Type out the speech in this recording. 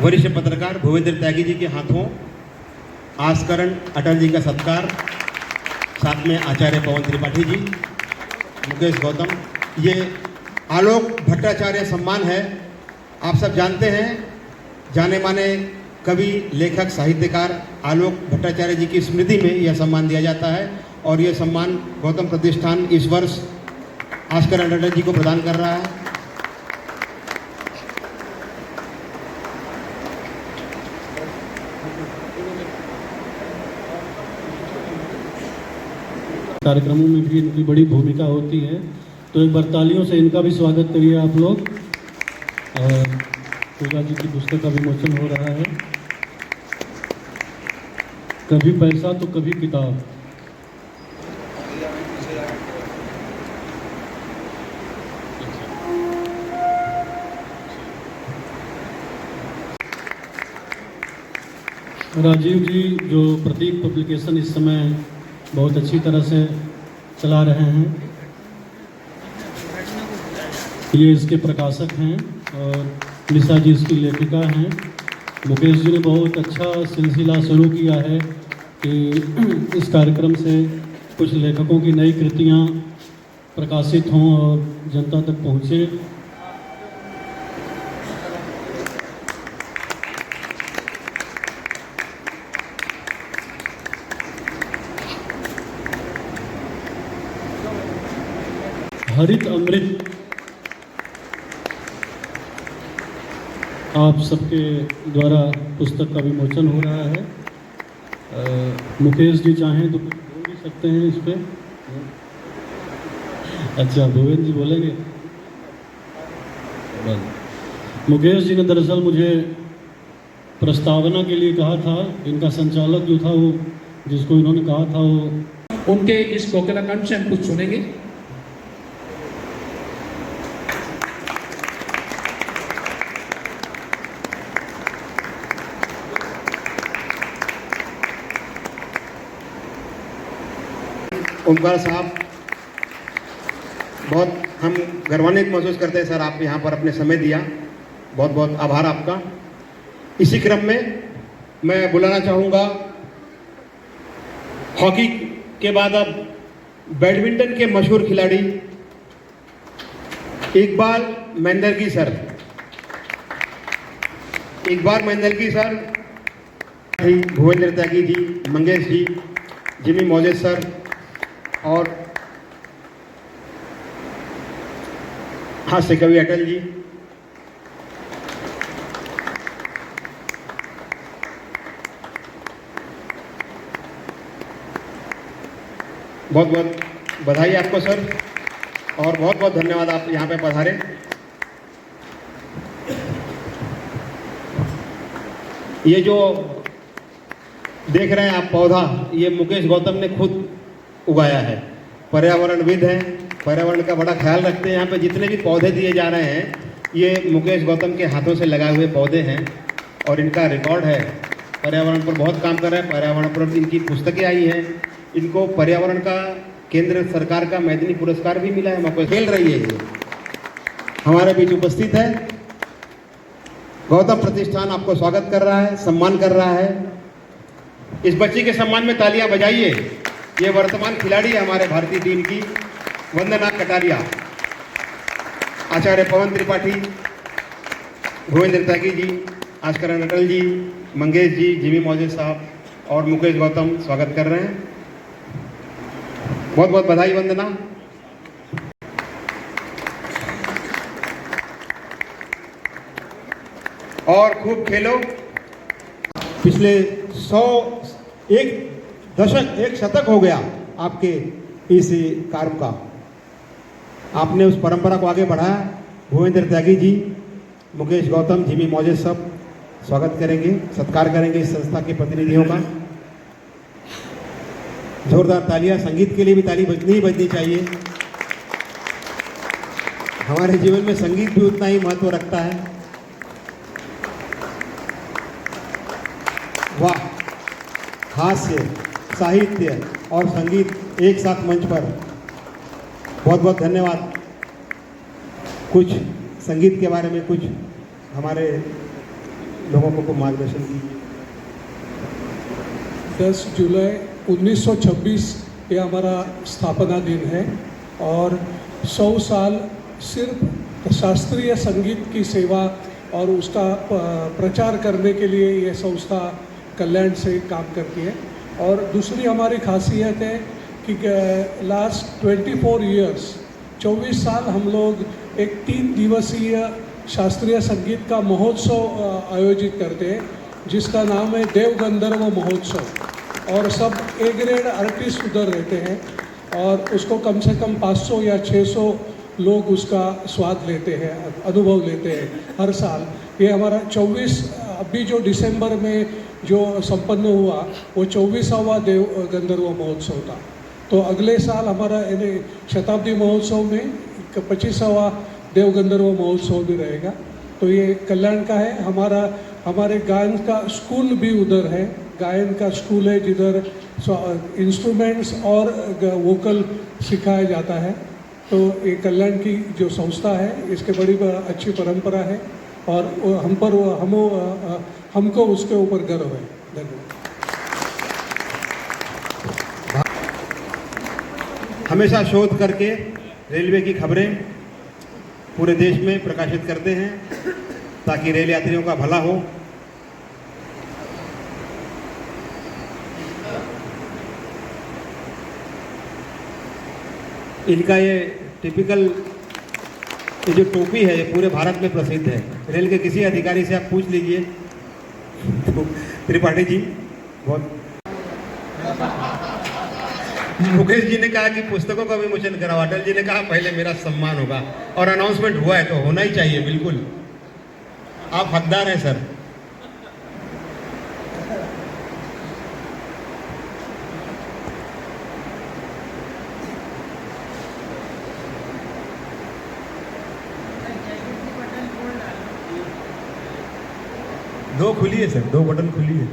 वरिष्ठ पत्रकार भूपेंद्र त्यागी जी के हाथों आस्करण अटल जी का सत्कार, साथ में आचार्य पवन त्रिपाठी जी, मुकेश गौतम, ये आलोक भट्टाचार्य सम्मान है। आप सब जानते हैं, जाने माने कवि, लेखक, साहित्यकार आलोक भट्टाचार्य जी की स्मृति में यह सम्मान दिया जाता है और यह सम्मान गौतम प्रतिष्ठान इस वर्ष आस्करण अटल जी को प्रदान कर रहा है। कार्यक्रमों में भी इनकी बड़ी भूमिका होती है, तो एक बार तालियों से इनका भी स्वागत करिए आप लोग। और पूजा जी की पुस्तक का विमोचन हो रहा है, कभी पैसा तो कभी किताब। राजीव जी जो प्रतीक पब्लिकेशन इस समय बहुत अच्छी तरह से चला रहे हैं, ये इसके प्रकाशक हैं और निशा जी इसकी लेखिका हैं। मुकेश जी ने बहुत अच्छा सिलसिला शुरू किया है कि इस कार्यक्रम से कुछ लेखकों की नई कृतियाँ प्रकाशित हों और जनता तक पहुँचे। हरित अमृत आप सबके द्वारा पुस्तक का विमोचन हो रहा है। मुकेश जी चाहें तो कुछ बोल भी सकते हैं इस पे। अच्छा, भुवन जी बोलेंगे। मुकेश जी ने दरअसल मुझे प्रस्तावना के लिए कहा था, इनका संचालक जो था वो, जिसको इन्होंने कहा था वो, उनके इस कोकिला कंठ से हम कुछ सुनेंगे। ओमकार साहब, बहुत हम गर्वान्वित महसूस करते हैं सर, आप यहाँ पर अपने समय दिया, बहुत बहुत आभार आपका। इसी क्रम में मैं बुलाना चाहूँगा हॉकी के बाद अब बैडमिंटन के मशहूर खिलाड़ी इकबाल मेंदरगी सर। इकबाल मेंदरगी सर, भूपेंद्र त्यागी जी, मंगेश जी, जिमी मौजेद सर और हास्य कवि अटल जी। बहुत बहुत बधाई आपको सर और बहुत बहुत धन्यवाद, आप यहाँ पे पधारे। ये जो देख रहे हैं आप पौधा, ये मुकेश गौतम ने खुद उगाया है। पर्यावरणविद हैं, पर्यावरण का बड़ा ख्याल रखते हैं। यहाँ पे जितने भी पौधे दिए जा रहे हैं ये मुकेश गौतम के हाथों से लगाए हुए पौधे हैं और इनका रिकॉर्ड है। पर्यावरण पर बहुत काम कर रहे हैं, पर्यावरण पर इनकी पुस्तकें आई हैं। इनको पर्यावरण का केंद्र सरकार का मैदानी पुरस्कार भी मिला है। मौके खेल रही है, ये हमारे बीच उपस्थित है। गौतम प्रतिष्ठान आपको स्वागत कर रहा है, सम्मान कर रहा है। इस बच्ची के सम्मान में तालियां बजाइए। ये वर्तमान खिलाड़ी है हमारे भारतीय टीम की, वंदना कटारिया। आचार्य पवन त्रिपाठी, भूपेंद्र त्यागी जी, आस्करण अटल जी, मंगेश जी, जिमी मौजेद साहब और मुकेश गौतम स्वागत कर रहे हैं। बहुत बहुत बधाई वंदना। और खूब खेलो। पिछले 101 दशक, 1 शतक हो गया आपके इस कार्य का। आपने उस परंपरा को आगे बढ़ाया। भूपेंद्र त्यागी जी, मुकेश गौतम, जिमी मौजेद सब स्वागत करेंगे, सत्कार करेंगे इस संस्था के प्रतिनिधियों का। जोरदार तालियां। संगीत के लिए भी ताली बजनी ही बजनी चाहिए। हमारे जीवन में संगीत भी उतना ही महत्व रखता है। वाह, हास्य, साहित्य और संगीत एक साथ मंच पर। बहुत बहुत धन्यवाद। कुछ संगीत के बारे में कुछ हमारे लोगों को मार्गदर्शन कीजिए। 10 जुलाई 1926 ये हमारा स्थापना दिन है और 100 साल सिर्फ शास्त्रीय संगीत की सेवा और उसका प्रचार करने के लिए ये संस्था कल्याण से काम करती है। और दूसरी हमारी खासियत है कि लास्ट 24 ईयर्स 24 साल हम लोग एक 3 दिवसीय शास्त्रीय संगीत का महोत्सव आयोजित करते हैं जिसका नाम है देव गंधर्व महोत्सव। और सब ए ग्रेड आर्टिस्ट उधर रहते हैं और उसको कम से कम 500 या 600 लोग उसका स्वाद लेते हैं, अनुभव लेते हैं हर साल। ये हमारा 24 अभी जो दिसंबर में जो संपन्न हुआ वो 24वां देव गंधर्व महोत्सव था। तो अगले साल हमारा शताब्दी महोत्सव में 25वां देव गंधर्व महोत्सव भी रहेगा। तो ये कल्याण का है। हमारे गायन का स्कूल भी उधर है, गायन का स्कूल है जिधर इंस्ट्रूमेंट्स और वोकल सिखाया जाता है। तो ये कल्याण की जो संस्था है इसके बड़ी अच्छी परंपरा है और हमको उसके ऊपर गर्व है। धन्यवाद। हमेशा शोध करके रेलवे की खबरें पूरे देश में प्रकाशित करते हैं ताकि रेल यात्रियों का भला हो। इनका ये टिपिकल ये जो टोपी है ये पूरे भारत में प्रसिद्ध है। रेल के किसी अधिकारी से आप पूछ लीजिए। तो त्रिपाठी जी बहुत मुकेश जी ने कहा कि पुस्तकों का विमोचन कराओ, अटल जी ने कहा पहले मेरा सम्मान होगा और अनाउंसमेंट हुआ है तो होना ही चाहिए। बिल्कुल आप हकदार हैं सर। दो खुली है सर, 2 बटन खुली है।